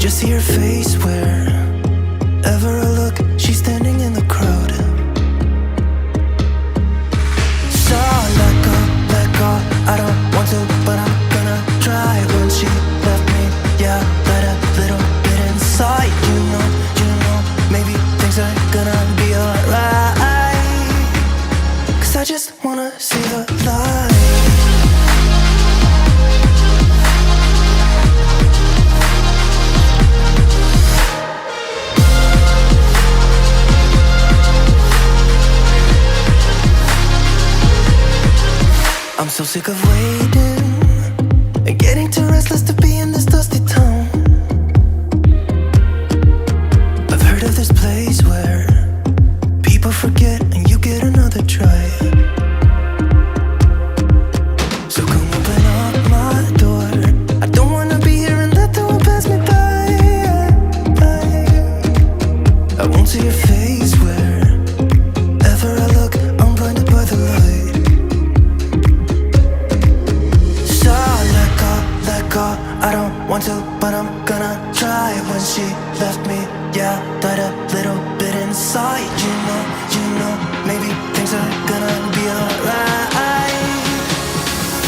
Just see her face wherever I look. She's standing in the crowd. So let go, I don't want to, but I'm gonna try. When she left me, yeah, let a little bit inside. You know, maybe things are gonna be alright. 'Cause I just wanna see the light. I'm so sick of waiting and getting too restless to be in this dusty town. I've heard of this place where people forget and you get another try. So come open up my door. I don't wanna be here and let the world pass me by. I won't see your face wherever I look. I'm blinded by the light. I don't want to, but I'm gonna try. When she left me, yeah, died a little bit inside. You know, maybe things are gonna be alright.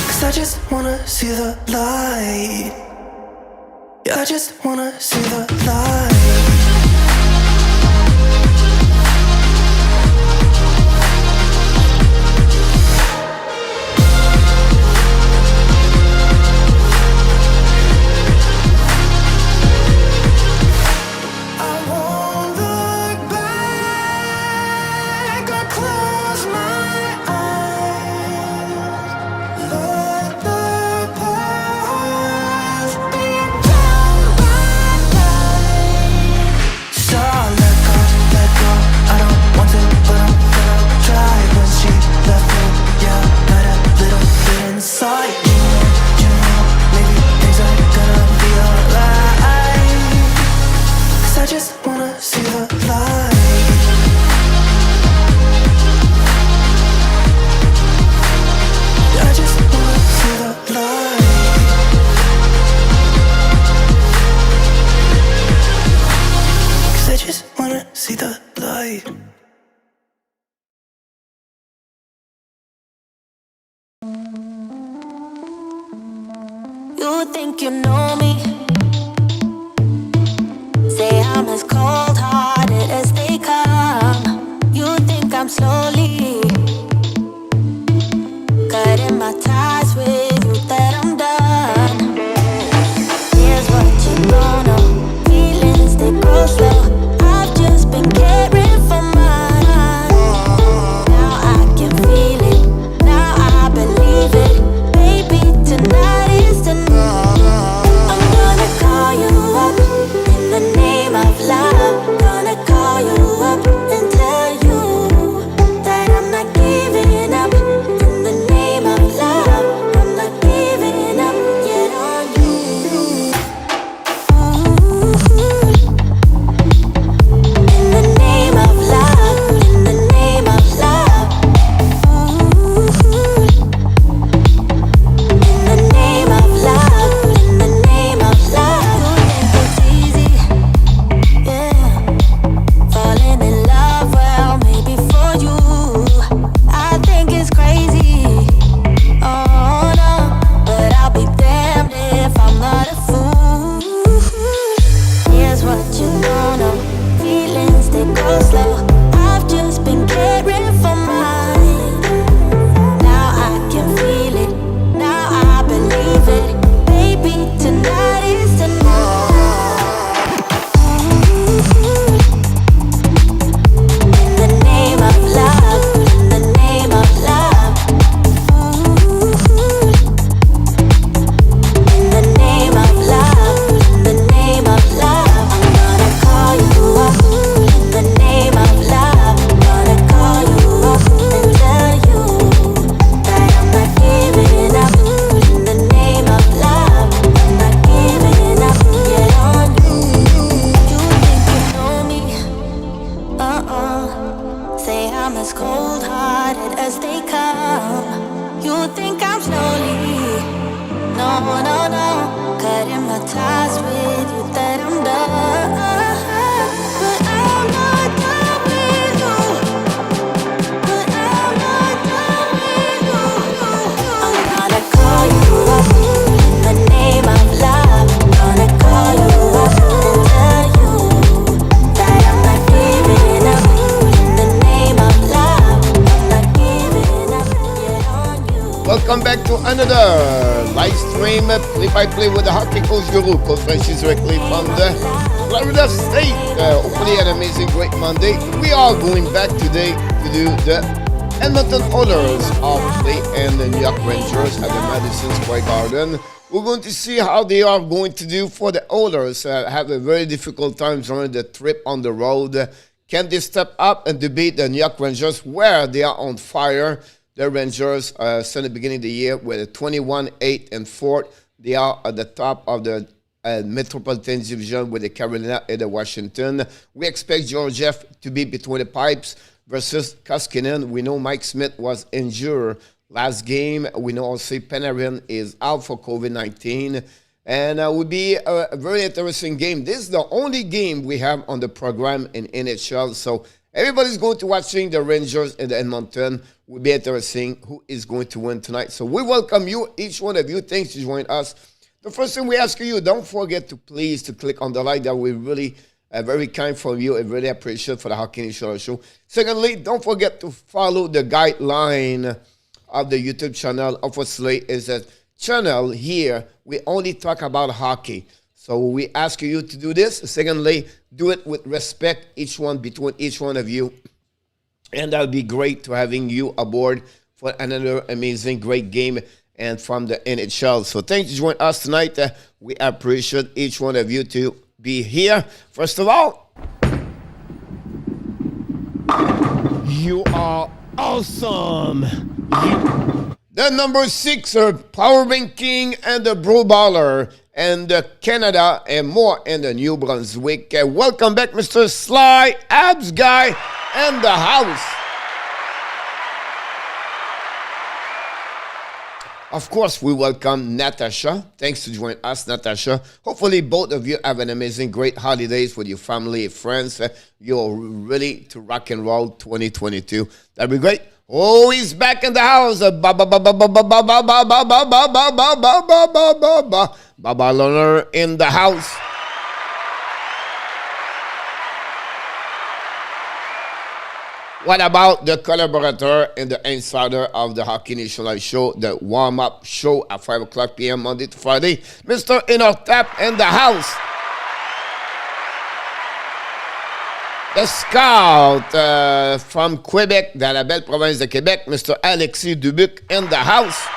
'Cause I just wanna see the light. Yeah, I just wanna see the light. You think you know me? Say I'm as cold-hearted as they come. You think I'm slowly cutting my ties with you, that I'm done. Here's what you don't know. Feelings, they grow slow. I've just been caring for mine. Now I can feel it. Now I believe it. Baby, tonight is the night. I'm gonna call you up in the name of love. Gonna call you up and tell you that I'm not giving up. In the name of love, I'm not giving up yet on you. In the name of love, in the name of love. In the name of love, in the name of love. You think it's easy, yeah, falling in love, well, maybe for you. I think it's crazy, oh no, but I'll be damned if I'm not a fool. Here's what you don't know. Feelings, they go slow. I've just been caring for mine. Now I can feel it. Now I believe it. Baby, tonight is the night. In the name of love, in the name of love. In the name of love, in the name of love. I'm gonna call you up in the name of love. Gonna call you up and tell you that I'm not giving up. In the name of love, I'm not giving up yet on you. You think you know me? Say I'm as cold-hearted as they come. You think I'm slowly, no, cutting my ties with you, that I'm done. another live stream play-by-play with the hockey coach Guru, Coach Francis directly from the Florida State. Hopefully an amazing, great Monday. We are going back today to do the Edmonton Oilers off play and the New York Rangers at the Madison Square Garden. We're going to see how they are going to do for the Oilers. Have a very difficult time during the trip on the road. Can they step up and beat the New York Rangers where they are on fire? The Rangers, since the beginning of the year, with a 21-8-4. They are at the top of the Metropolitan Division with the Carolina and the Washington. We expect Georgiev to be between the pipes versus Koskinen. We know Mike Smith was injured last game. We know also Panarin is out for COVID-19. And it will be a very interesting game. This is the only game we have on the program in NHL. So everybody's going to watching the Rangers and the Edmonton. Will be interesting who is going to win tonight. So we welcome you, each one of you. Thanks for joining us. The first thing we ask you, don't forget to please to click on the like. That we really very kind from you. I really appreciate for the Hockey Nation Show. Secondly, don't forget to follow the guideline of the YouTube channel. Obviously, is a channel here. We only talk about hockey. So we ask you to do this. Secondly, do it with respect, each one between each one of you. And that'll be great to having you aboard for another amazing, great game and from the NHL. So thanks for joining us tonight. We appreciate each one of you to be here. First of all, you are awesome. The number 6 Power Ranking and the Bro Baller and Canada and more in the New Brunswick. Welcome back, Mr. Sly Abs Guy and the house. Of course, we welcome Natasha. Thanks for joining us, Natasha. Hopefully, both of you have an amazing, great holidays with your family and friends. You're really to rock and roll 2022. That'd be great. Oh, he's back in the house. Baba Loner in the house. What about the collaborator and the insider of the Hockey Nation Live Show, the warm-up show at 5 o'clock p.m. Monday to Friday, Mr. Inortap in the house. The scout from Quebec, dans la belle province de Québec, Mr. Alexis Dubuc in the house.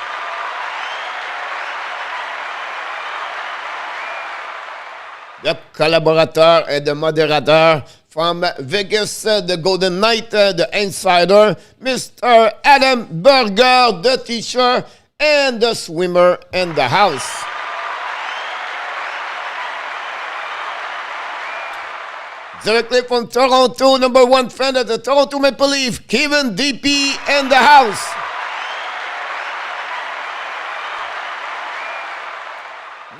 The collaborateur et the modérateur from Vegas, the Golden Knight, the insider, Mr. Adam Berger, the teacher, and the swimmer in the house. Directly from Toronto, number 1 fan of the Toronto Maple Leaf, Kevin DP in the house.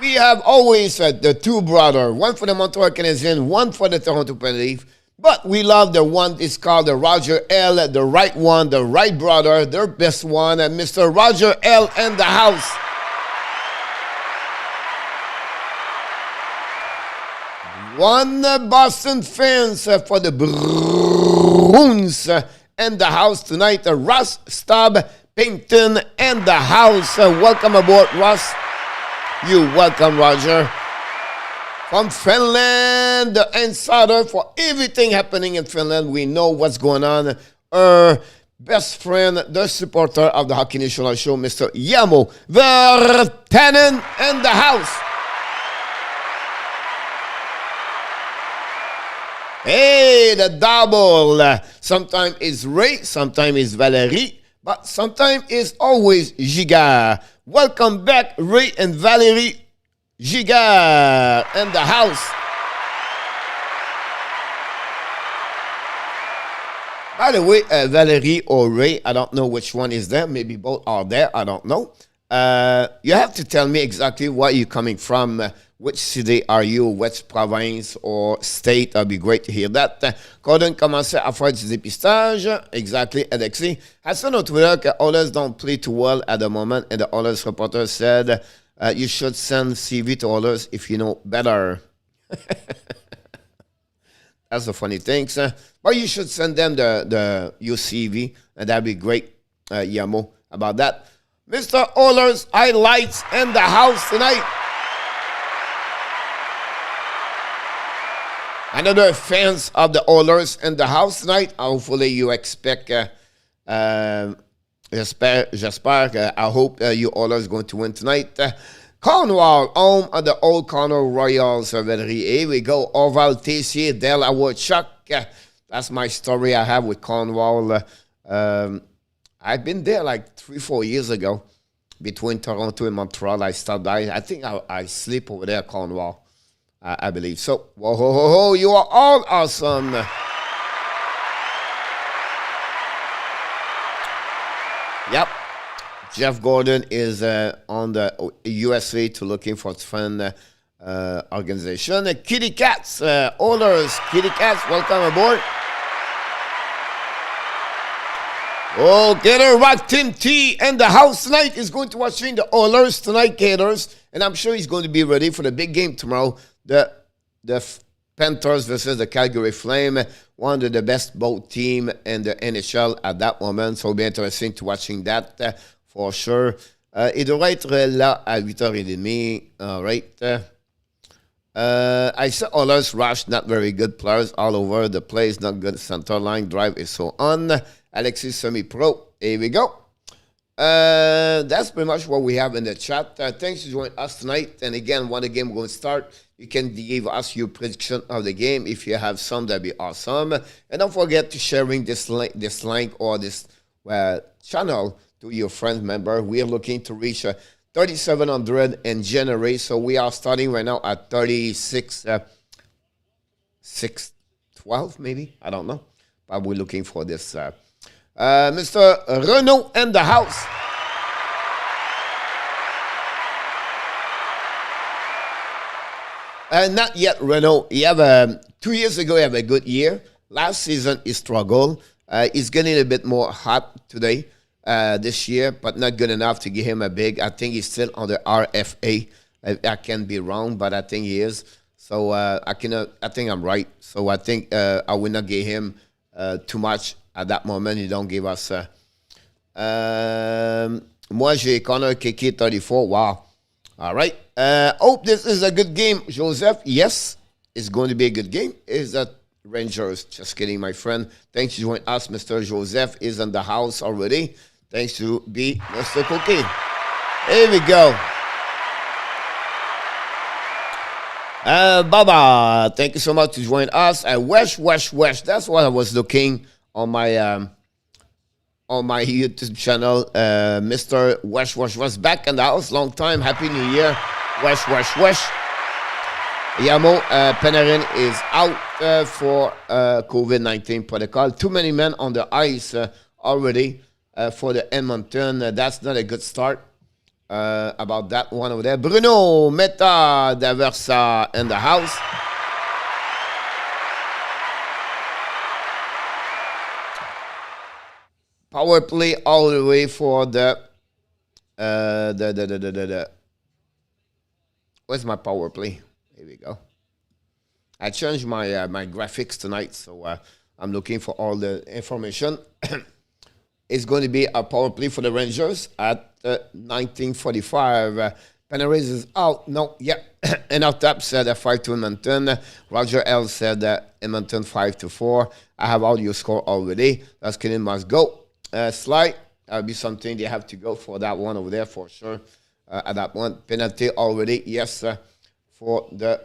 We have always the two brothers, one for the Montreal Canadiens, one for the Toronto Maple Leaf. But we love the one is called the Roger L, the right one, the right brother, their best one, and Mr. Roger L in the house. One Boston fans for the Bruins in the house tonight. Ross Stubb Payton in the house. Welcome aboard, Ross. You welcome, Roger. From Finland, the insider for everything happening in Finland. We know what's going on. Our best friend, the supporter of the Hockey Nation Show, Mr. Yamo Vertanen in the house. Hey, the double. Sometimes it's Ray, sometimes it's Valerie, but sometimes it's always Giga. Welcome back, Ray and Valerie Giga in the house. By the way, Valerie or Ray, I don't know which one is there. Maybe both are there. I don't know. You have to tell me exactly where you're coming from. Which city are you? Which province or state? That'd be great to hear that. Gordon commençait à faire du dépistage. Exactly, Alexis. I saw on Twitter que Oilers don't play too well at the moment, and the Oilers reporter said, you should send CV to Oilers if you know better. That's the funny thing, sir. But you should send them your CV, and that'd be great, Yamo, about that. Mr. Oilers highlights in the house tonight. Another fans of the Oilers in the house tonight. Hopefully you expect, j'espère, I hope you Oilers going to win tonight. Cornwall, home of the old Cornwall Royals. Here we go. Orval Tessier, Del Awardchuk. That's my story I have with Cornwall. I've been there like 3-4 years ago. Between Toronto and Montreal, I stopped by. I think I sleep over there, Cornwall. I believe. So, whoa, ho, ho, ho, you are all awesome. Yep. Jeff Gordon is on the USA to looking for its friend organization. Kitty Cats, Oilers, Kitty Cats, welcome aboard. Oh, Gator Rock Tim T in the house tonight is going to watching the Oilers tonight, Gators. And I'm sure he's going to be ready for the big game tomorrow. The Panthers versus the Calgary Flame, one of the best both team in the NHL at that moment. So it'll be interesting to watching that for sure. Il devrait être là à 8h30. All right. I said Oilers rush, not very good players all over. The play is not good. Center line drive is so on. Alexis semi-pro. Here we go. That's pretty much what we have in the chat. Thanks for joining us tonight. And again, when the game is going to start, you can give us your prediction of the game. If you have some, that'd be awesome. And don't forget to sharing this link or this channel to your friends member. We are looking to reach 3,700 in January. So we are starting right now at 612 maybe. I don't know. But we're looking for this. Mr. Renault in the house. Not yet, Renault. He have 2 years ago, he have a good year. Last season, he struggled. He's getting a bit more hot today, this year, but not good enough to give him a big. I think he's still on the RFA. I can be wrong, but I think he is. So I think I'm right. So I think I will not give him too much at that moment. He don't give us. Moi, j'ai Connor Kiki 34. Wow. All right. Hope this is a good game, Joseph. Yes, it's going to be a good game. Is that Rangers? Just kidding, my friend. Thanks for joining us. Mr. Joseph is in the house already. Thanks to be Mr. Cookie. Here we go. Baba, thank you so much for joining us. Wesh. That's what I was looking on my YouTube channel. Mr. Wesh was back in the house. Long time. Happy New Year. Wesh. Yamo Panarin is out for COVID-19 protocol. Too many men on the ice already for the Edmonton. That's not a good start. About that one over there. Bruno Meta Daversa in the house. Power play all the way for the where's my power play? Here we go. I changed my my graphics tonight, so I'm looking for all the information. It's going to be a power play for the Rangers at 19:45. Panarin is out. No, yeah. And our top said 5-2 Edmonton. Roger L said Edmonton 5-4. I have all your score already. That's Canadian must go. Slide. That'll be something they have to go for that one over there for sure. At that one. Penalty already. Yes, for the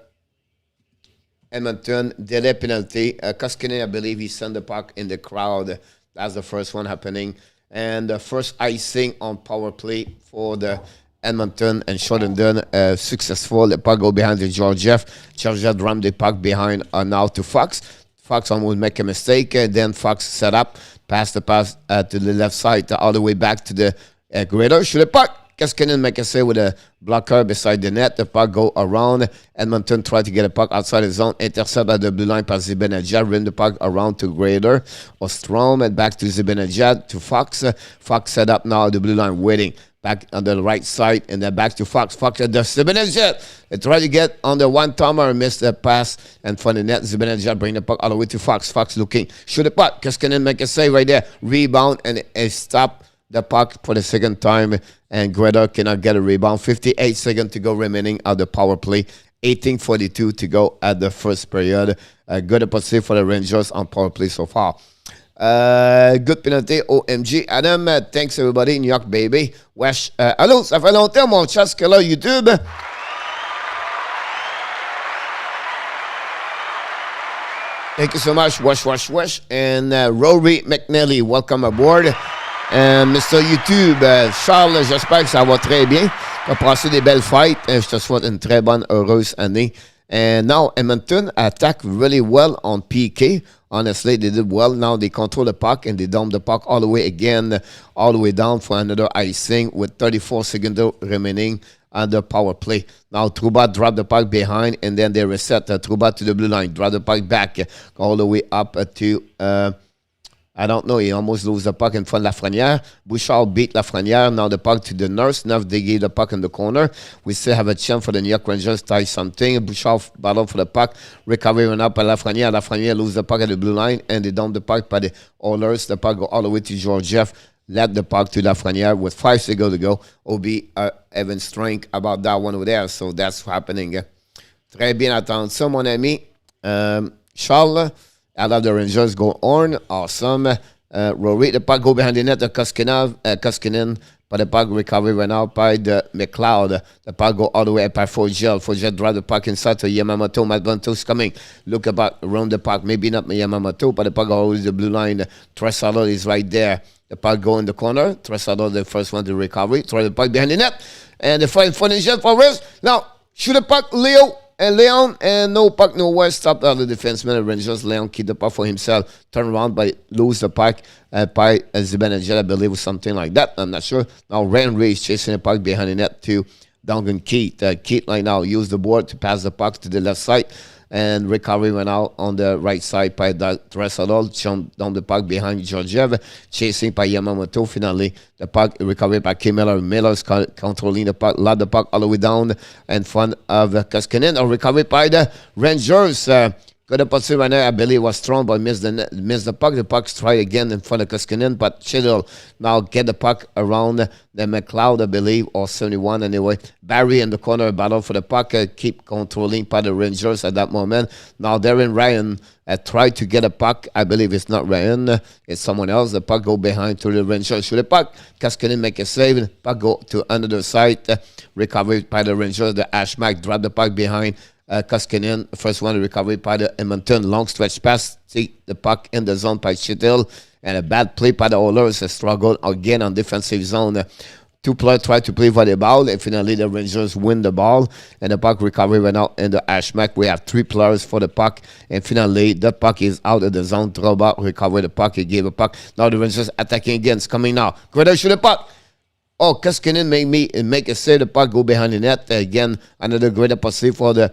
Edmonton. Delay penalty. Koskinen, I believe he sent the puck in the crowd. That's the first one happening. And the first icing on power play for the Edmonton and Shortendon successful. The puck go behind the Georgiev. Georgiev rammed the puck behind now to Fox. Fox almost make a mistake. Then Fox set up. Pass the pass to the left side all the way back to the Kreider. Shoot the puck. Koskinen make a save with a blocker beside the net. The puck go around. Edmonton try to get a puck outside the zone. Intercept at the blue line by Zibanejad. Rim the puck around to Kreider or Strome and back to Zibanejad to Fox. Fox set up now at the blue line waiting. Back on the right side and then back to Fox. Fox at the Zibanejad. They try to get on the one-timer and miss the pass and from the net. Zibanejad bring the puck all the way to Fox. Fox looking. Shoot the puck. Koskinen make a save right there. Rebound and a stop the puck for the second time, and Kreider cannot get a rebound. 58 seconds to go remaining at the power play. 18:42 to go at the first period. Good opportunity for the Rangers on power play so far. Good penalty, OMG. Adam, thanks everybody. New York, baby. Wesh, allô, ça fait longtemps, mon chat, ce que là, YouTube. Thank you so much. Wesh. And Rory McNally, welcome aboard. And Mr. YouTube, Charles, j'espère que ça va très bien. Tu as passé des belles fêtes. Je te souhaite une très bonne, heureuse année. And now Edmonton attack really well on PK. Honestly, they did well. Now they control the puck and they dump the puck all the way again, all the way down for another icing with 34 seconds remaining on the power play. Now Trouba dropped the puck behind and then they reset Trouba to the blue line, drop the puck back all the way up to I don't know, he almost lose the puck in front of Lafrenière. Bouchard beat Lafrenière. Now the puck to the nurse. Now they gave the puck in the corner. We still have a chance for the New York Rangers to tie something. Bouchard battle for the puck. Recovery went up by Lafrenière. Lafrenière lose the puck at the blue line. And they dump the puck by the Oilers. The puck go all the way to Georgiev. Let the puck to Lafrenière with 5 seconds to go. OB Evan Strink about that one over there. So that's happening. Très bien attendre ça, mon ami. Charles. I love the Rangers go on. Awesome. Rory, the puck go behind the net. The Koskinen, but the puck recovery went out by the McLeod. The puck go all the way up by Forgel. Forgel drive the puck inside to Yamamoto. Madbunto's coming. Look about around the puck. Maybe not Yamamoto, but the puck always the blue line. Tresalo is right there. The puck go in the corner. Tresalo, the first one to recovery. Throw the puck behind the net. And the fight for the jet for Rest. Now, shoot the puck, Leo. And Leon, and no puck nowhere, stopped out the defenseman. The Rangers, Leon keep the puck for himself, turn around, but lose the puck by Zibanejad, I believe, or something like that. I'm not sure. Now, Ryan Ray is chasing the puck behind the net to Duncan Keith. Keith right now used the board to pass the puck to the left side, and recovery went out on the right side by Dressadol, jumped down the puck behind Georgiev, chasing by Yamamoto. Finally, the puck recovered by K. Miller. Miller's controlling the puck, led the puck all the way down in front of Koskinen, or recovered by the Rangers. Good opportunity right now, I believe, was strong, but missed the puck. The puck's try again in front of Koskinen, but Chidel now get the puck around the McLeod, I believe, or 71 anyway. Barry in the corner, battle for the puck, keep controlling by the Rangers at that moment. Now Darren Ryan tried to get a puck. I believe it's not Ryan, it's someone else. The puck go behind to the Rangers. Shoot the puck. Koskinen make a save. Puck go to another side. Recovered by the Rangers. The Ashmack drop the puck behind Koskinen, first one recovered by the Edmonton, long stretch pass, see the puck in the zone by Chittil, and a bad play by the Oilers, a struggle again on defensive zone. Two players try to play volleyball, and finally the Rangers win the ball, and the puck recovery went out in the Ashmack. We have 3 players for the puck, and finally the puck is out of the zone. Trouba recovered the puck, he gave a puck. Now the Rangers attacking again, it's coming now. Kreider shoot the puck. Oh, Koskinen make a save, the puck go behind the net. Again, another great opportunity for the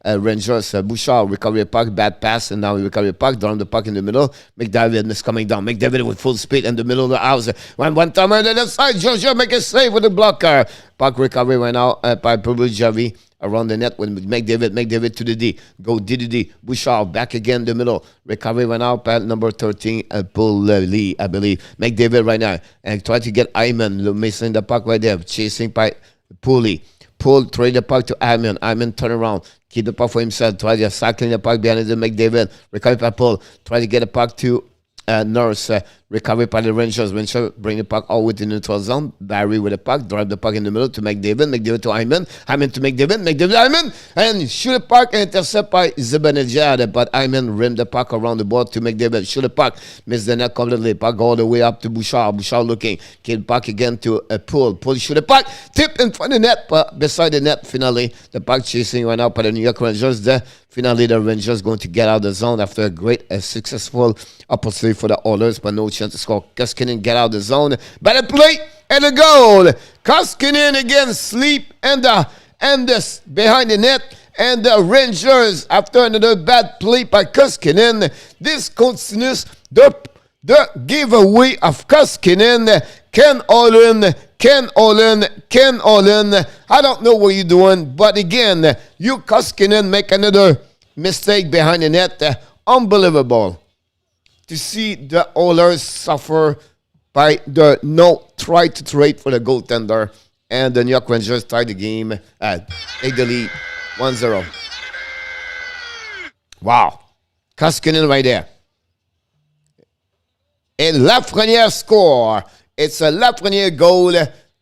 Rangers. Bouchard recovery puck, bad pass, and now he recovery puck, down the puck in the middle. McDavid is coming down. McDavid with full speed in the middle of the house. One time on the left side, Georgia make a save with the blocker. Puck recovery went out by Pablo Javi around the net with McDavid to the D. Go DDD. Bouchard back again in the middle. Recovery went out by number 13, Paul Lee, I believe. McDavid right now. And try to get Ayman missing the puck right there. Chasing by Paulie. Paul trade the puck to Ayman. Ayman turn around. Keep the puck for himself. Try to cycling the puck behind the McDavid. Recovery by Paul. Try to get the puck to Nurse. Recovery by the Rangers. Rangers bring the puck all within the neutral zone. Barry with the puck. Drive the puck in the middle to McDavid. McDavid to Hyman. Hyman to McDavid. McDavid to Hyman. And shoot the puck and intercept by Zibanejad. But Hyman rimmed the puck around the board to McDavid. Shoot the puck. Miss the net completely. Puck all the way up to Bouchard. Bouchard looking. Kill puck again to Paul. Paul shoot the puck. Tip in front of the net. But beside the net, finally, the puck chasing went out by the New York Rangers. There, finally, the Rangers going to get out of the zone after a great, successful opportunity for the Oilers, but no chance to score. Koskinen get out of the zone. Better play and a goal. Koskinen again sleep and this behind the net. And the Rangers, after another bad play by Koskinen, this continues the giveaway of Koskinen. Ken Olin. I don't know what you're doing, but again, you Koskinen make another mistake behind the net. Unbelievable to see the Oilers suffer by the no try to trade for the goaltender. And the New York Rangers tie the game, take the lead 1-0. Wow. Koskinen right there. And Lafreniere score. It's a Lafreniere goal,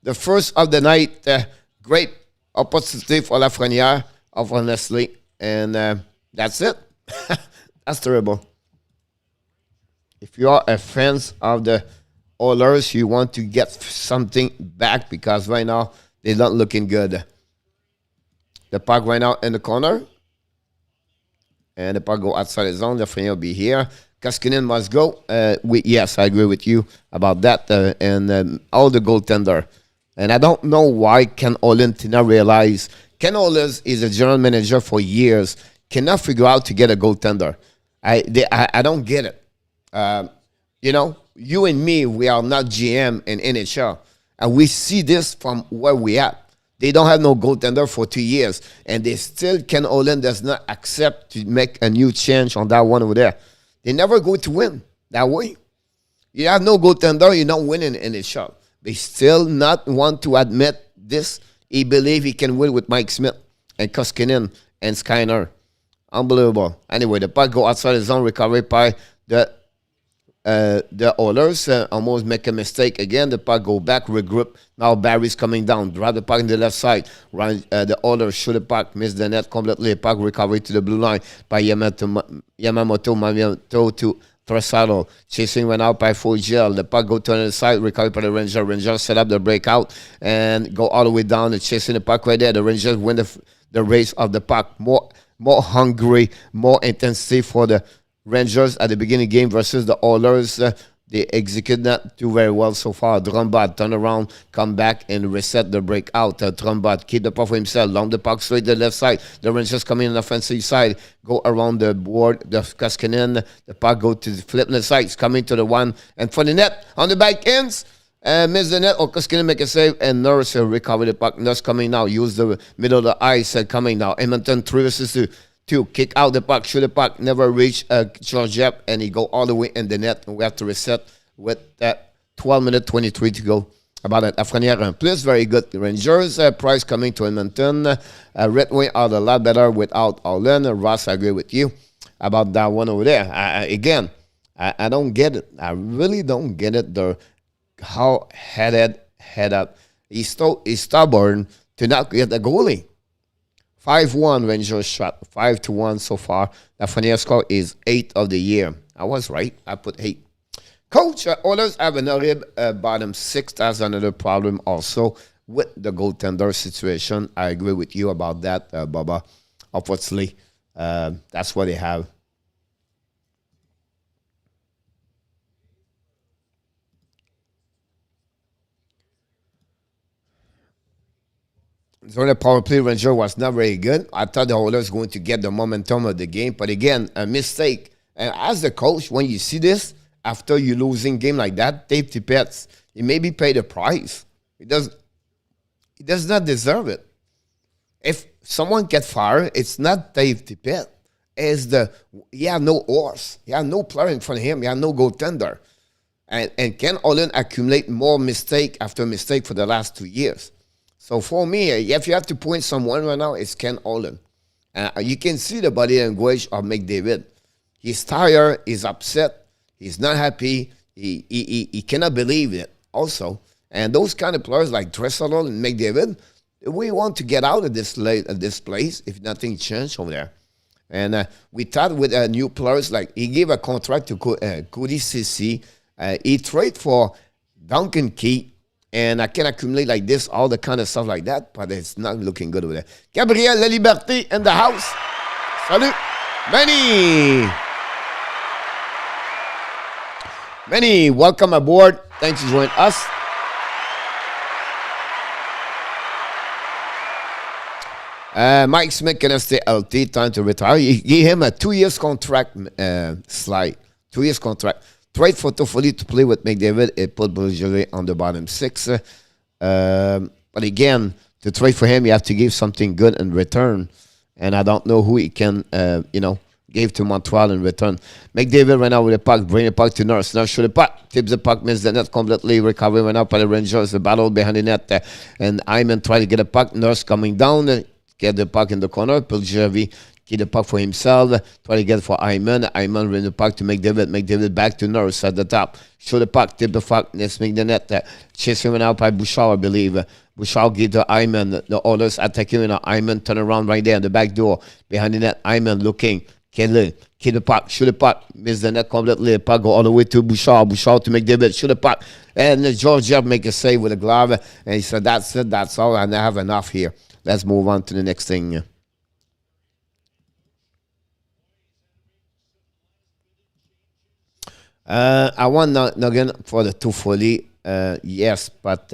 the first of the night. Great opportunity for Lafreniere, honestly. And that's it. That's terrible. If you are a fan of the Oilers, you want to get something back because right now they're not looking good. The puck right now in the corner. And the puck go outside the zone. The friend will be here. Koskinen must go. Yes, I agree with you about that. And all the goaltender. And I don't know why Ken Olin did not realize. Ken Olin is a general manager for years. Cannot figure out to get a goaltender. I don't get it. You know, you and me, we are not GM in NHL. And we see this from where we at. They don't have no goaltender for 2 years. And they still, Ken Olin does not accept to make a new change on that one over there. They never go to win that way. You have no goaltender, you're not winning in NHL. They still not want to admit this. He believe he can win with Mike Smith and Koskinen and Skyner. Unbelievable. Anyway, the puck go outside the zone, recovery by the Oilers almost make a mistake again. The puck go back, regroup. Now Barry's coming down. Drop the puck in the left side. Run, the Oilers shoot the puck. Miss the net completely. Puck recovery to the blue line by Yamamoto to Tressado. Chasing went out by Fogel. The puck go to the side. Recovery by the Rangers. Rangers set up the breakout and go all the way down. And chasing the puck right there. The Rangers win the race of the puck. More hungry, more intensity for the Rangers at the beginning of the game versus the Oilers. They execute not too very well so far. Drumbat turn around, come back, and reset the breakout. Drumbat keep the puck for himself. Long the puck straight to the left side. The Rangers coming on the offensive side. Go around the board. The Koskinen. The puck go to the flip the side. It's coming to the one. And for the net, on the back ends. Miss the net. Koskinen make a save. And Nurse recover the puck. Nurse coming now. Use the middle of the ice. Coming now. Edmonton 3 versus 2. Kick out the puck, shoot the puck, never reach Georgiev, and he go all the way in the net. And we have to reset with 12 minutes, 23 to go. About it. Lafreniere plus very good. Rangers price coming to Edmonton. Red Wing are a lot better without Olin. Ross, I agree with you about that one over there. I don't get it. I really don't get it. How head up. He's stubborn to not get the goalie. 5-1 Rangers shot, 5-1 so far. The Lafreniere score is 8 of the year. I was right. I put 8. Coach, Oilers have another bottom 6. That's another problem also with the goaltender situation. I agree with you about that, Bubba. Obviously, that's what they have. So the power play Ranger was not very good. I thought the Oilers were going to get the momentum of the game. But again, a mistake. And as the coach, when you see this, after you losing game like that, Dave Tippett, he maybe paid the price. He does not deserve it. If someone gets fired, it's not Dave Tippett. It's he had no horse. He had no player in front of him. He had no goaltender. And Ken Olin accumulate more mistake after mistake for the last 2 years. So for me, if you have to point someone right now, it's Ken Olin. You can see the body language of McDavid. He's tired. He's upset. He's not happy. He cannot believe it also. And those kind of players like Dressel and McDavid, we want to get out of this place if nothing changed over there. And we thought with new players, like he gave a contract to Cody Ceci. He traded for Duncan Keith. And I can accumulate like this, all the kind of stuff like that, but it's not looking good over there. Gabriel La Liberté in the house. Salut. Manny, welcome aboard. Thanks for joining us. Mike Smith can stay healthy, time to retire. He gave him a 2 years contract slide. 2 years contract. Trade for Toffoli to play with McDavid. It put Bergeret on the bottom 6. But again, to trade for him, you have to give something good in return. And I don't know who he can, get gave to Montreal in return. McDavid ran out with the puck, bring the puck to Nurse. Nurse shoot the puck, tips the puck, missed the net completely. Recovery went up by the Rangers. The battle behind the net, and Hyman tried to get a puck. Nurse coming down, get the puck in the corner. Georgiev keep the puck for himself. Try to get for Hyman. Hyman ran the puck to McDavid. McDavid back to Nurse at the top. Shoot the puck, tip the puck, let's make the net. Chasing went out by Bouchard, I believe. Bouchard give to Hyman. The Oilers attacking. Hyman turn around right there in the back door. Behind the net, Hyman looking. Kelly, keep the puck, shoot the puck. Miss the net completely. The puck go all the way to Bouchard. Bouchard to McDavid. Shoot the puck. And Georgiev make a save with a glove. And he said, that's it, that's all. And I have enough here. Let's move on to the next thing. I want Nugget for the 240. Yes, but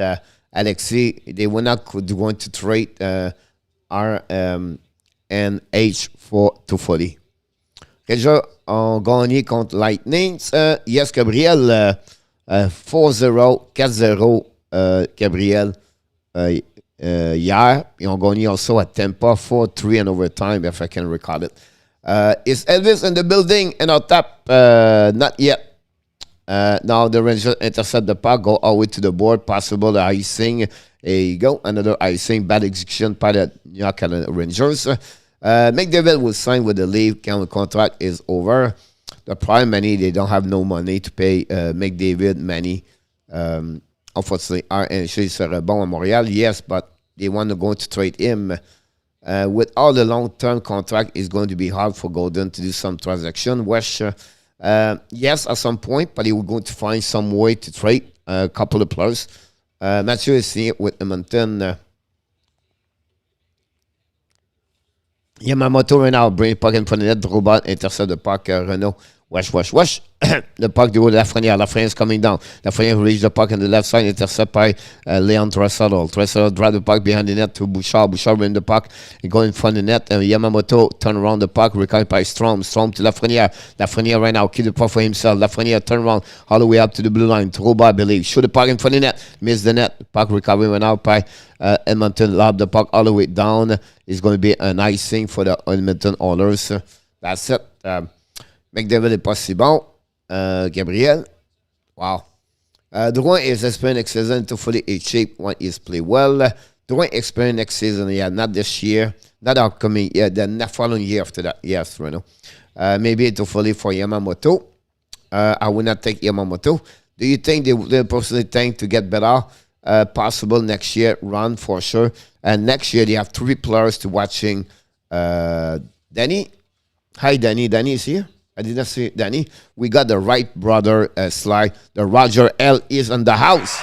Alexi, they were not going to trade R and H for 240. Déjà, on gagné contre Lightning. Yes, Gabriel, 4-0, 4-0, Gabriel, hier. Ils ont gagné also at Tampa, 4-3 in overtime, if I can recall it. Is Elvis in the building and on top? Not yet. Now the Rangers intercept the puck, go all the way to the board, possible icing. There you go, another icing, bad execution by the New York Rangers. McDavid will sign with the Leaf, contract is over. The prime money, they don't have no money to pay McDavid money. Unfortunately, RNC serait bon à Montréal, yes, but they want to go to trade him. With all the long-term contract, it's going to be hard for Golden to do some transaction. West, yes, at some point, but he will going to find some way to trade a couple of players. Mathieu is seeing it with Edmonton. Yamamoto right now, bring the puck in front of the net, robot, intercept the puck, Renault. Wesh. The puck to Lafreniere. Lafreniere is coming down. Lafreniere reach the puck on the left side, intercept by Leon Draisaitl. Draisaitl drive the puck behind the net to Bouchard. Bouchard win the puck and go in front of the net. Yamamoto turn around the puck, recovered by Strome. Strome to Lafreniere. Lafreniere right now, keep the puck for himself. Lafreniere turn around all the way up to the blue line. Trouba, I believe. Shoot the puck in front of the net. Miss the net. Puck recovery went out by Edmonton. Lob the puck all the way down. It's going to be an icing for the Edmonton Oilers. That's it. McDavid est pas si bon. Gabriel. Wow. Drouin is experienced next season to fully in shape when he's play well. Drouin experienced next season, yeah, not this year. Not upcoming, yeah, the following year after that. Yes, Reno. Maybe to fully for Yamamoto. I will not take Yamamoto. Do you think they personally think to get better? Possible next year, run for sure. And next year they have 3 players to watching. Danny. Hi, Danny. Danny is here. I didn't see Danny. We got the Wright brother slide. The Roger L is in the house.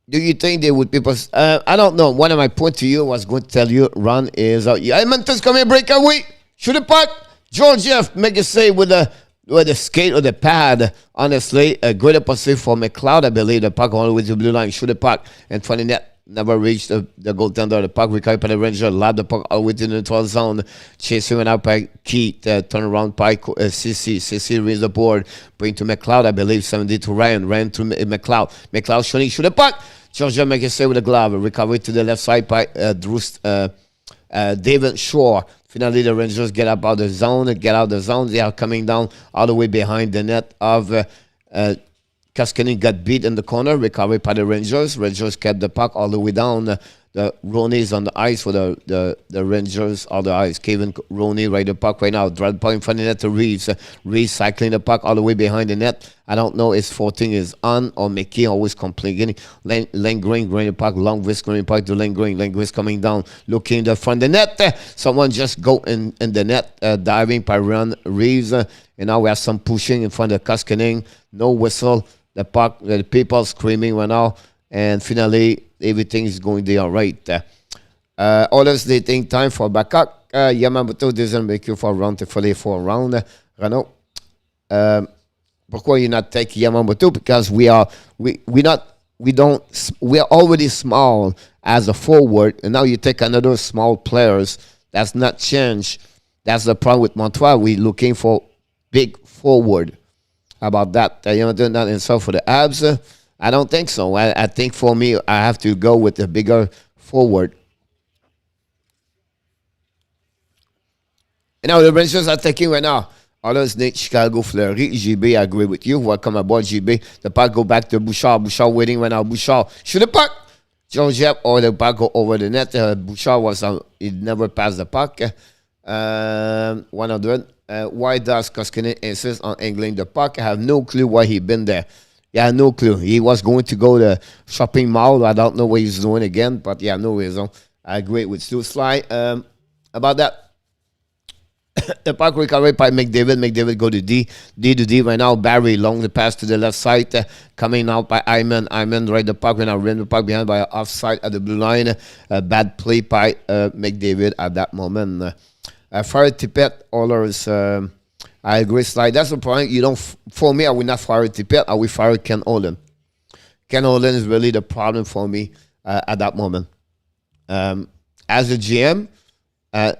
Do you think they would people? I don't know. One of my points to you was going to tell you, run is out. Edmonton's coming breakaway. Shoot the puck. Georgiev make a save with the skate or the pad. Honestly, a great opportunity for McLeod, I believe. The puck all the way to the blue line. Shoot the puck. And funny net. Never reached the goaltender. The puck recovered by the Ranger. Lob the puck all the way to the neutral zone. Chasing went out by Keith. Turn around by CC. CC reads the board. Bring to McLeod, I believe. 70 to Ryan. Ryan to McLeod. McLeod shooting. Shoot the puck. Georgia make a save with the glove. Recovery to the left side by David Shore. Finally, the Rangers get out of the zone. They are coming down all the way behind the net of Koskinen got beat in the corner. Recovery by the Rangers. Rangers kept the puck all the way down. The Roney is on the ice for the Rangers on the ice. Kevin Roney right the puck right now. Drive the puck in front of the net to Reeves. Reeves cycling the puck all the way behind the net. I don't know if 14 is on or Mickey always complaining. Langgreen the puck. Long wrist going puck to Langgreen. Langgreen coming down. Looking in the front of the net. Someone just go in the net. Diving by Ron Reeves. And now we have some pushing in front of Koskinen. No whistle. The puck. The people screaming right now. And finally, everything is going there all right. Oilers, they think time for backup. Yamamoto doesn't make you for round to fully for round. Renault. Pourquoi you not take Yamamoto? Because we are already small as a forward, and now you take another small players. That's not change. That's the problem with Montreal. We're looking for big forward. How about that? Yamamoto not himself for the abs. I don't think so. I think for me, I have to go with the bigger forward. And now the Rangers are taking right now. Others need Chicago Fleury. GB, I agree with you. Welcome aboard, GB. The puck go back to Bouchard. Bouchard waiting right now. Bouchard shoot the puck. Georgiev or the puck go over the net. Bouchard was he never passed the puck. 100. Why does Koskinen insist on angling the puck? I have no clue why he been there. Yeah, no clue. He was going to go to shopping mall. I don't know what he's doing again, but yeah, no reason. I agree with Stu Sly about that. The puck recovered by McDavid. McDavid go to D. D to D right now. Barry long the pass to the left side. Coming out by Iman. Iman right the puck right now. Ran the puck behind by offside at the blue line. Bad play by McDavid at that moment. Fire Tippett. Oilers. I agree. Slide. That's the point. You don't. For me, I will not fire Tippett. I will fire Ken Olin. Ken Olin is really the problem for me at that moment. As a GM.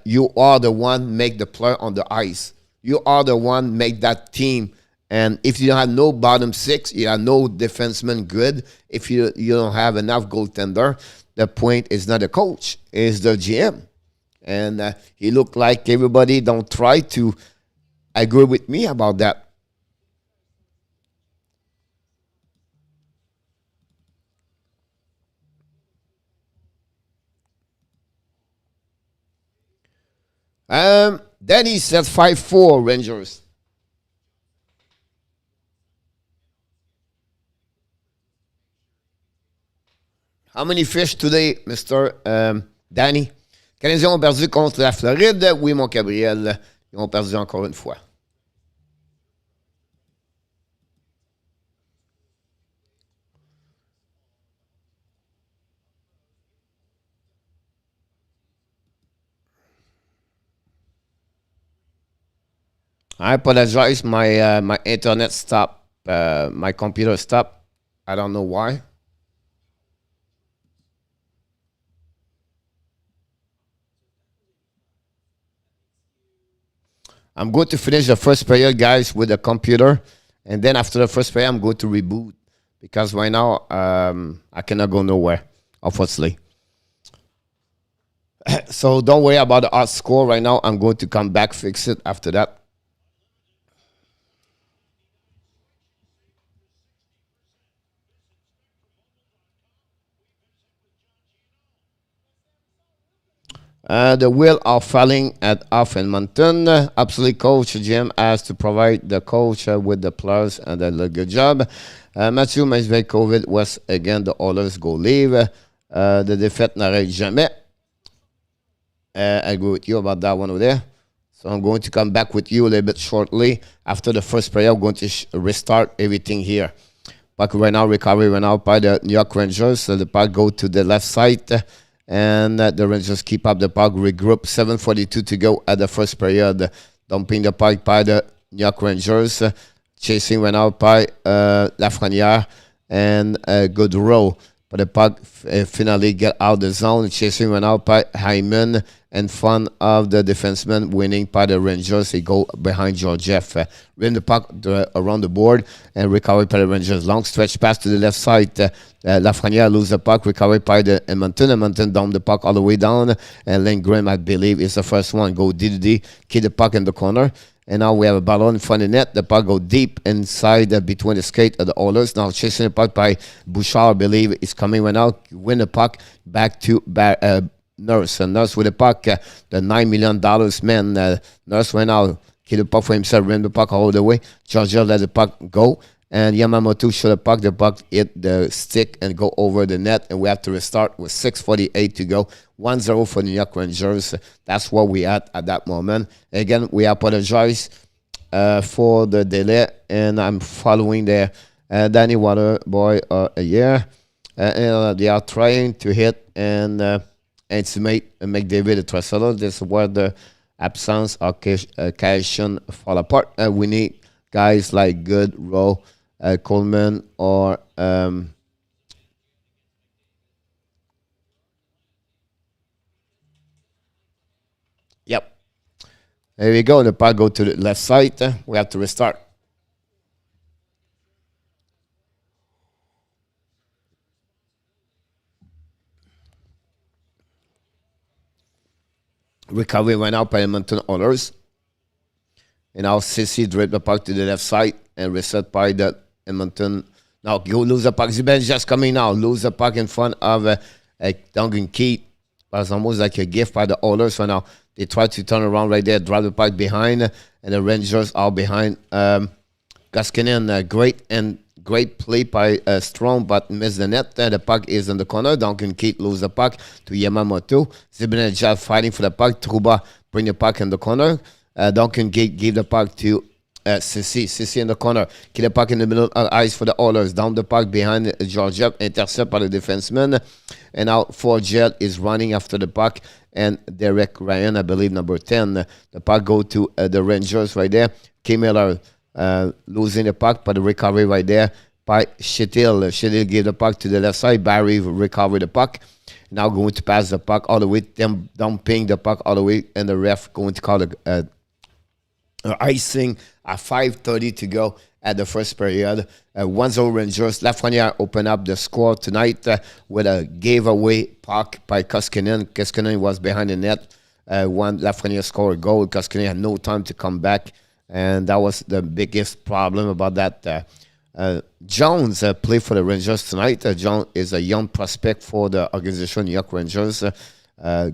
You are the one make the play on the ice. You are the one make that team. And if you have no bottom six, you have no defenseman good. If you don't have enough goaltender, the point is not the coach, it's the GM. And he looked like everybody don't try to agree with me about that. Then he said 5-4 Rangers. How many fish today, Mr. Danny? Canadiens ont perdu contre la Floride. Oui, mon Gabriel. Ils ont perdu encore une fois. I apologize. My internet stopped. My computer stopped. I don't know why. I'm going to finish the first period, guys, with the computer, and then after the first period, I'm going to reboot because right now I cannot go nowhere, obviously. So don't worry about the art score right now. I'm going to come back, fix it after that. The wheel are falling at off Edmonton. Absolutely, coach GM has to provide the coach with the players and a good job. Matthew Mazvekovic was again the Oilers go leave. The défaite n'arrête jamais. I agree with you about that one over there. So I'm going to come back with you a little bit shortly. After the first player, I'm going to restart everything here. Puck right now, recovery right now by the New York Rangers. So the puck go to the left side. And the Rangers keep up the puck, regroup. 7:42 to go at the first period. Dumping the puck by the New York Rangers. Chasing went out by Lafrenière and a good roll. But the puck finally get out the zone. Chasing went out by Hyman in front of the defenseman, winning by the Rangers. He go behind Georgiev. Win the puck around the board and recover by the Rangers. Long stretch pass to the left side. Lafrenière lose the puck, recovered by the Edmonton. Edmonton down the puck all the way down. And Lindgren, I believe, is the first one. Go D, keep the puck in the corner. And now we have a ball in front of the net. The puck go deep inside between the skate of the Oilers. Now chasing the puck by Bouchard, I believe, is coming right now. Win the puck back to Nurse. And Nurse with the puck, the $9 million man. Nurse went out, keep the puck for himself, ran the puck all the way. Georgia let the puck go. And Yamamoto shot the puck hit the stick and go over the net. And we have to restart with 6:48 to go. 1-0 for the New York Rangers. That's what we at that moment. Again, we apologize for the delay. And I'm following there. Danny Waterboy and they are trying to hit and to make McDavid a Tresolo. This is where the absence of occasion fall apart. We need guys like Good, Rowe, Coleman, or yep. There we go. The puck go to the left side. We have to restart. Recovery went out by Edmonton Oilers. And now Sissy draped the puck to the left side and reset by the Edmonton. Now go lose the puck. Ziban's just coming now. Lose the puck in front of Duncan Keith. That's almost like a gift by the Oilers. So now they try to turn around right there, drive the puck behind, and the Rangers are behind. Koskinen, great play by Strome, but missed the net. The puck is in the corner. Duncan Keith lose the puck to Yamamoto. Zibanejad fighting for the puck. Trouba bring the puck in the corner. Duncan Keith gave the puck to Sissy. Sissy in the corner. Keep the puck in the middle of the ice for the Oilers. Down the puck behind Georgiev. Intercept by the defenseman. And now Forgel is running after the puck. And Derek Ryan, I believe, number 10. The puck go to the Rangers right there. K. Miller losing the puck, but the recovery right there by Shetil. Shetil gave the puck to the left side. Barry recovered the puck. Now going to pass the puck all the way. Them dumping the puck all the way. And the ref going to call the icing at 5:30 to go at the first period. 1-0 Rangers. Lafreniere opened up the score tonight with a giveaway puck by Koskinen. Koskinen was behind the net. Lafreniere scored a goal. Koskinen had no time to come back, and that was the biggest problem about that. Jones played for the Rangers tonight. Jones is a young prospect for the organization New York Rangers.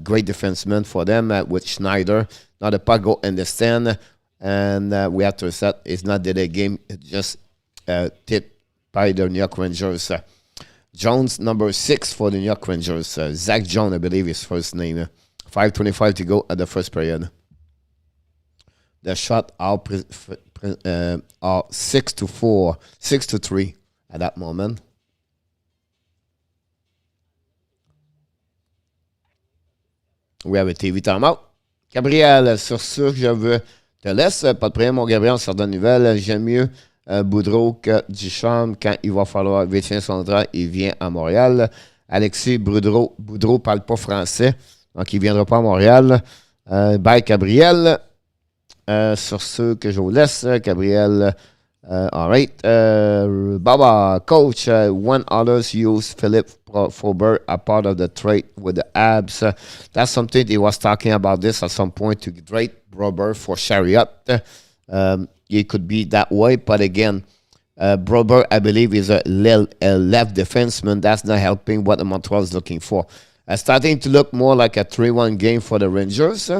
Great defenseman for them with Schneider. Now the puck go in the stand. And we have to set it's not dead a game, it's just tipped by the New York Rangers. Jones, number 6 for the New York Rangers. Zach Jones, I believe his first name. 5:25 to go at the first period. The shot are 6-4, 6-3 at that moment. We have a TV timeout. Gabriel, sur ce, je veux te laisse. Pas de problème, mon Gabriel, on sort de nouvelles. J'aime mieux Boudreau que Duchamp. Quand il va falloir vérifier son contrat, il vient à Montréal. Alexis Boudreau ne parle pas français, donc il ne viendra pas à Montréal. Bye, Gabriel. Sur ce que je vous laisse, Gabriel. All right. Baba, coach, when others use Philip Forbert a part of the trade with the Abs, that's something he was talking about this at some point to trade Brober for Chariot. It could be that way, but again, Brober, I believe, is a left defenseman. That's not helping what the Montreal is looking for. Starting to look more like a 3-1 game for the Rangers.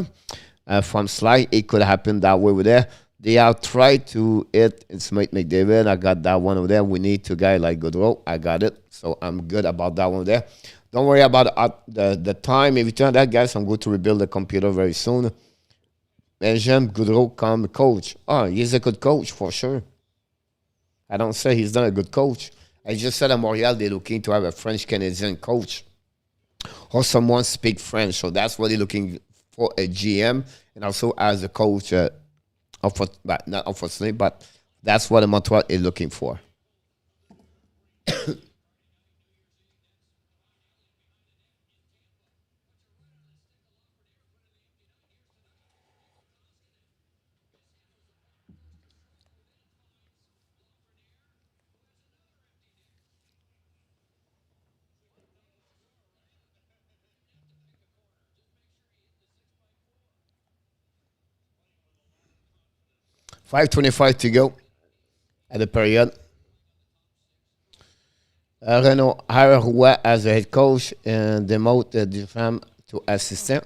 From Sly, it could happen that way over there. They have tried to hit Smith McDavid. I got that one over there. We need to guy like Goodrow. I got it. So I'm good about that one over there. Don't worry about the time. If you turn that, guys, I'm going to rebuild the computer very soon. Benjamin Goodrow come coach. Oh, he's a good coach for sure. I don't say he's not a good coach. I just said at Montreal they're looking to have a French-Canadian coach. Or someone speak French. So that's what they're looking for, a GM. And also as a coach, not unfortunately, but that's what Montreal is looking for. 5:25 to go at the period. Renaud hire Roy as a head coach and demote Duchamp to assistant.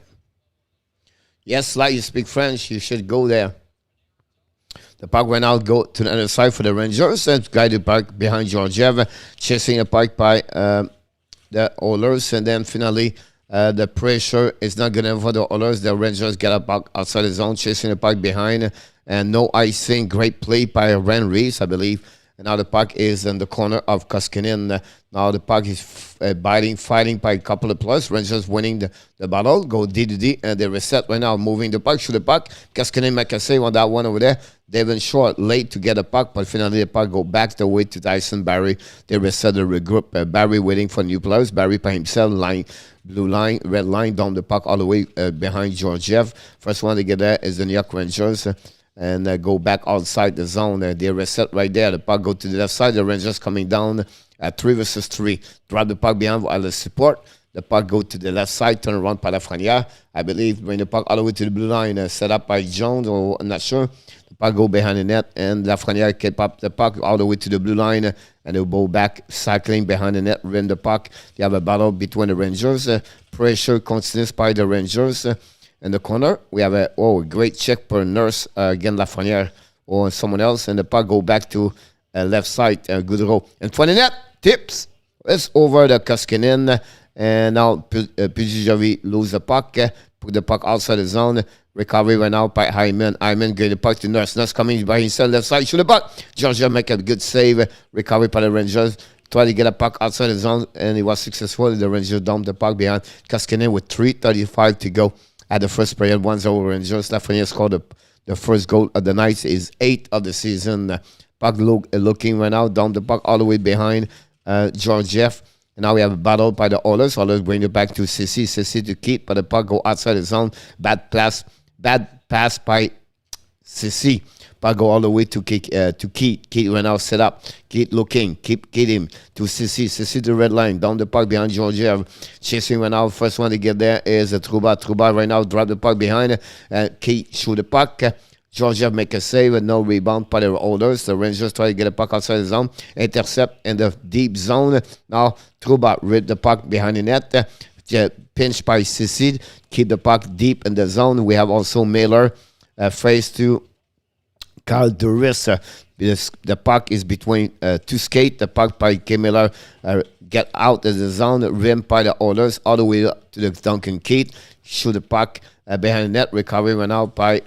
Yes, like you speak French, you should go there. The puck went out, go to the other side for the Rangers, and guided puck behind Georgiev, chasing the puck by the Oilers, and then finally the pressure is not good enough for the Oilers. The Rangers get a puck outside the zone, chasing the puck behind, and no icing. Great play by Ren Reese, I believe. And now the puck is in the corner of Koskinen. Now the puck is fighting by a couple of players. Rangers winning the battle. Go D, and they reset right now, moving the puck, shoot the puck. Koskinen, Makase on that one over there. Devin Short late to get the puck, but finally the puck go back the way to Tyson Barry. They reset the regroup. Barry waiting for new players. Barry by himself, line, blue line, red line, down the puck all the way behind Georgiev. First one to get there is the New York Rangers. And go back outside the zone. They reset right there. The puck go to the left side. The Rangers coming down at 3 versus 3. Drop the puck behind while the support. The puck go to the left side, turn around by Lafrenière. I believe bring the puck all the way to the blue line, set up by Jones, or I'm not sure. The puck go behind the net, and Lafrenière keep up the puck all the way to the blue line, and they'll go back, cycling behind the net, win the puck. You have a battle between the Rangers. Pressure continues by the Rangers. In the corner, we have a great check per Nurse, again Lafrenière or someone else, and the puck go back to left side, Goudreau. In front of the net, tips. It's over the Koskinen, and now Pudzijovi lose the puck, put the puck outside the zone. Recovery went out by Hyman. Hyman gave the puck to Nurse. Nurse coming by himself, left side, shoot the puck. Georgiev make a good save. Recovery by the Rangers. Try to get a puck outside the zone, and he was successful. The Rangers dumped the puck behind Koskinen with 3:35 to go at the first period. 1-0 Rangers. Lafrenière scored the first goal of the night. Is 8th of the season. Puck looking right now, down the puck all the way behind Georgiev. And now we have a battle by the Oilers. Oilers bring it back to Sissi. Sissi to keep, but the puck go outside the zone. Bad pass by Sissi. Puck go all the way to Keith. Keith right now set up. Keith looking. Keep him to Sissi. Sissi to red line. Down the puck behind Georgiev. Chasing right now. First one to get there is Trouba. Trouba right now drop the puck behind. Keith shoot the puck. Georgiev make a save with no rebound by the Oilers. The Rangers try to get a puck outside the zone. Intercept in the deep zone. Now Trouba rip the puck behind the net. Pinch by Sissi. Keep the puck deep in the zone. We have also Mailer face to Carl Duris. The puck is between two skate. The puck by K. Miller get out of the zone. Rim by the Oilers all the way up to the Duncan Keith. Shoot the puck behind the net. Recovery went out by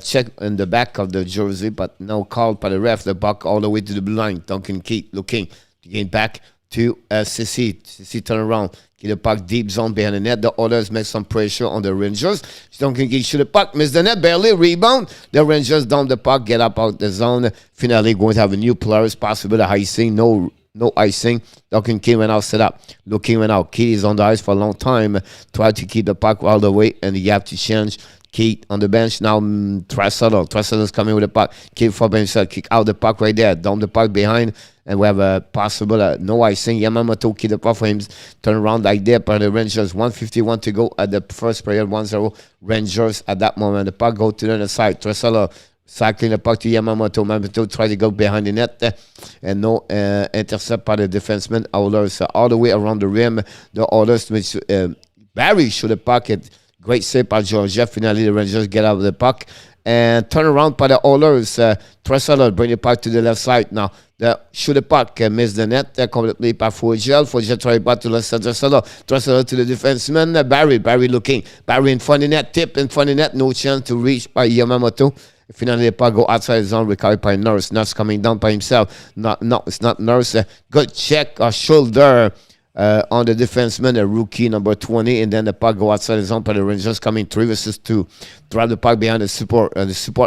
check in the back of the jersey, but no call by the ref. The puck all the way to the blue line. Duncan Keith looking to get back to Sissi. Sissi turn around. Get the puck deep zone behind the net. The Oilers make some pressure on the Rangers. Duncan Keith shoot the puck. Miss the net. Barely rebound. The Rangers down the puck. Get up out the zone. Finally going to have a new players. Possible icing. No icing. Duncan Keith went out set up. Looking went out. Keith is on the ice for a long time. Try to keep the puck all the way, and you have to change. Keith on the bench now. Trestle is coming with the puck. Keith for himself. Kick out the puck right there. Down the puck behind. And we have a possible no icing. Yamamoto keep the puck for him. Turn around like that. But the Rangers 1:51 to go at the first period. 1-0 Rangers at that moment. The puck go to the other side. Trestle cycling the puck to Yamamoto. Yamamoto try to go behind the net. And no intercept by the defenseman. Oilers all the way around the rim. The Oilers Barry shoot the puck. Great save by Georgiev. Finally, the Rangers get out of the puck. And turn around by the Oilers. Trestle bring the puck to the left side now. The shoot the puck, miss the net completely by Fogel. Fogel try back to left side. Trestle to the defenseman. Barry looking. Barry in front of the net. Tip in front of the net. No chance to reach by Yamamoto. Finally, the puck go outside the zone. Recovered by Nurse. Nurse coming down by himself. No, it's not Nurse. Good check. Shoulder. On the defenseman, a rookie number 20, and then the puck go outside the zone by the Rangers coming 3 versus 2. Drive the puck behind the support.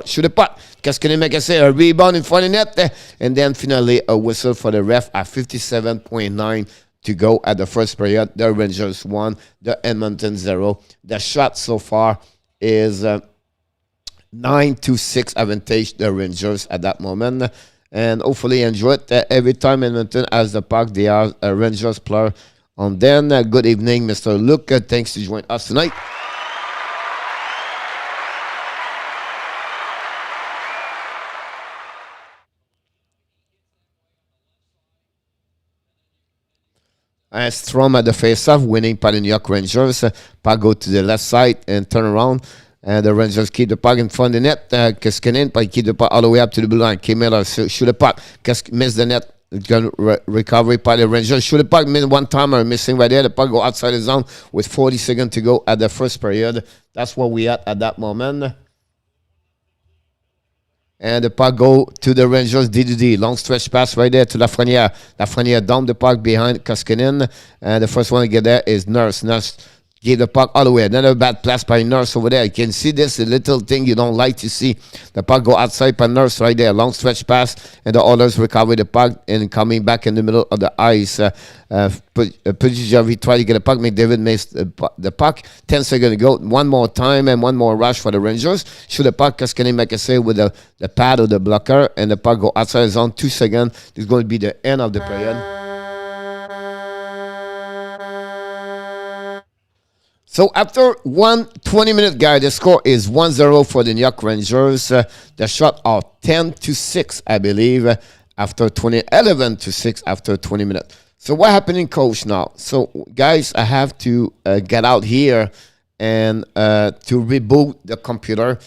Shoot the puck. Koskinen make a rebound in front of the net, and then finally a whistle for the ref at 57.9 to go at the first period. The Rangers 1, the Edmonton 0. The shot so far is 9-6 advantage the Rangers at that moment. And hopefully enjoy it. Every time Edmonton has the puck, they are a Rangers player. And then, good evening, Mr. Luke. Thanks to join us tonight. Strome at the face-off, winning by the New York Rangers. Puck go to the left side and turn around. And the Rangers keep the puck in front of the net. Koskinen keep the puck all the way up to the blue line. K. Miller shoot the puck. Miss the net. Recovery by the Rangers. Shoot the puck. One timer missing right there. The puck go outside the zone with 40 seconds to go at the first period. That's where we at that moment. And the puck go to the Rangers. D. Long stretch pass right there to Lafrenière. Lafrenière down the puck behind Koskinen. And the first one to get there is Nurse. Nurse give the puck all the way. Another bad pass by Nurse over there. You can see this, a little thing you don't like to see. The puck go outside by Nurse right there. Long stretch pass. And the Oilers recover the puck and coming back in the middle of the ice. Pudzijovi try to get the puck. McDavid missed the puck. 10 seconds to go. One more time and one more rush for the Rangers. Shoot the puck. Koskinen make a save with the pad of the blocker. And the puck go outside the zone. 2 seconds. This is going to be the end of the period. So after 1 20-minute guy, the score is 1-0 for the New York Rangers. The shot are 10-6, I believe, after 11-6 after 20 minutes. So what happening, coach, now? So, guys, I have to get out here and to reboot the computer.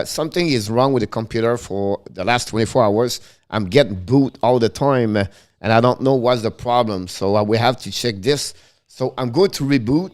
Something is wrong with the computer for the last 24 hours. I'm getting boot all the time, and I don't know what's the problem. So we have to check this. So I'm going to reboot.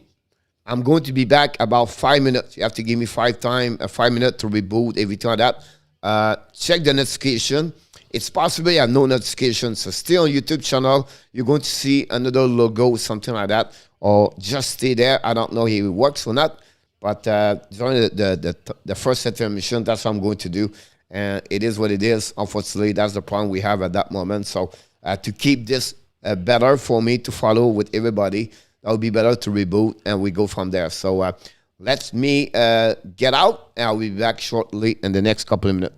I'm going to be back about 5 minutes. You have to give me 5 minutes to reboot, everything like that. Check the notification. It's possible you have no notification. So stay on YouTube channel. You're going to see another logo, something like that. Or just stay there. I don't know if it works or not. But during the first intermission, that's what I'm going to do. And it is what it is. Unfortunately, that's the problem we have at that moment. So to keep this better for me to follow with everybody, that would be better to reboot. And we go from there. So let me get out. And I'll be back shortly in the next couple of minutes.